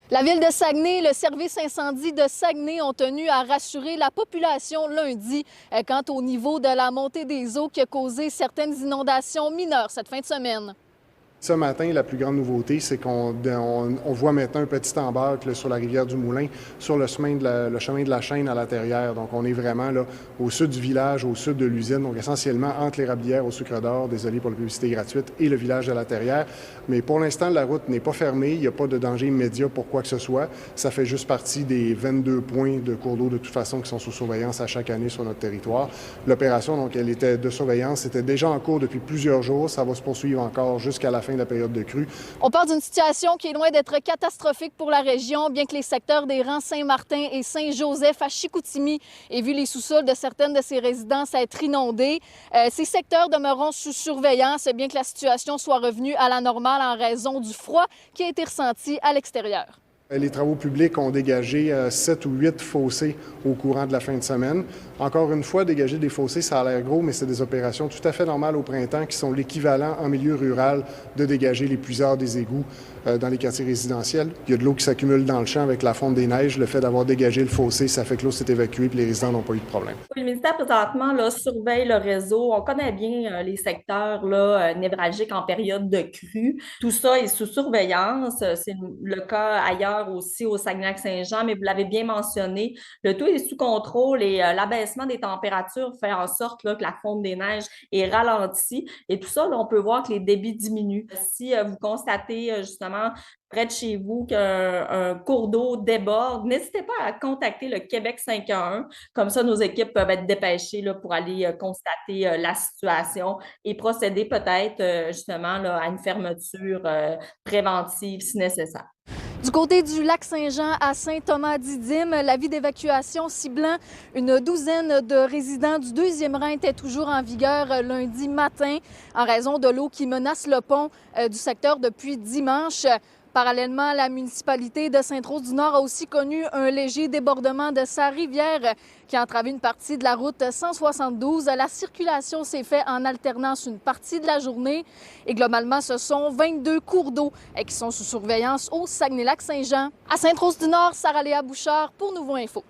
La ville de Saguenay et le service incendie de Saguenay ont tenu à rassurer la population lundi quant au niveau de la montée des eaux qui a causé certaines inondations mineures cette fin de semaine. Ce matin, la plus grande nouveauté, c'est qu'on voit maintenant un petit embarque là, sur la rivière du Moulin, sur le chemin de la Chaîne à La Terrière. Donc, on est vraiment là, au sud du village, au sud de l'usine, donc essentiellement entre l'Érablière au Sucre d'Or, désolé pour la publicité gratuite, et le village de La Terrière. Mais pour l'instant, la route n'est pas fermée, il n'y a pas de danger immédiat pour quoi que ce soit. Ça fait juste partie des 22 points de cours d'eau de toute façon qui sont sous surveillance à chaque année sur notre territoire. L'opération, donc, elle était de surveillance, était déjà en cours depuis plusieurs jours. Ça va se poursuivre encore jusqu'à la fin de la période de crue. On parle d'une situation qui est loin d'être catastrophique pour la région, bien que les secteurs des rangs Saint-Martin et Saint-Joseph à Chicoutimi aient vu les sous-sols de certaines de ces résidences être inondés. Ces secteurs demeureront sous surveillance, bien que la situation soit revenue à la normale en raison du froid qui a été ressenti à l'extérieur. Les travaux publics ont dégagé 7 ou 8 fossés au courant de la fin de semaine. Encore une fois, dégager des fossés, ça a l'air gros, mais c'est des opérations tout à fait normales au printemps qui sont l'équivalent en milieu rural de dégager les puisards des égouts dans les quartiers résidentiels. Il y a de l'eau qui s'accumule dans le champ avec la fonte des neiges. Le fait d'avoir dégagé le fossé, ça fait que l'eau s'est évacuée et les résidents n'ont pas eu de problème. Le ministère, présentement, là, surveille le réseau. On connaît bien les secteurs là, névralgiques en période de crue. Tout ça est sous surveillance. C'est le cas ailleurs aussi au Saguenay-Lac-Saint-Jean, mais vous l'avez bien mentionné, le tout est sous contrôle et l'abaissement des températures fait en sorte là, que la fonte des neiges est ralentie. Et tout ça, là, on peut voir que les débits diminuent. Si vous constatez justement près de chez vous qu'un cours d'eau déborde, n'hésitez pas à contacter le Québec 511. Comme ça, nos équipes peuvent être dépêchées là, pour aller constater la situation et procéder peut-être justement là, à une fermeture préventive si nécessaire. Du côté du lac Saint-Jean à Saint-Thomas-Didyme, l'avis d'évacuation ciblant une douzaine de résidents du deuxième rang était toujours en vigueur lundi matin en raison de l'eau qui menace le pont du secteur depuis dimanche. Parallèlement, la municipalité de Sainte-Rose-du-Nord a aussi connu un léger débordement de sa rivière qui a entravé une partie de la route 172. La circulation s'est faite en alternance une partie de la journée et globalement, ce sont 22 cours d'eau qui sont sous surveillance au Saguenay-Lac-Saint-Jean. À Sainte-Rose-du-Nord, Sarah-Léa Bouchard pour Nouveau Info.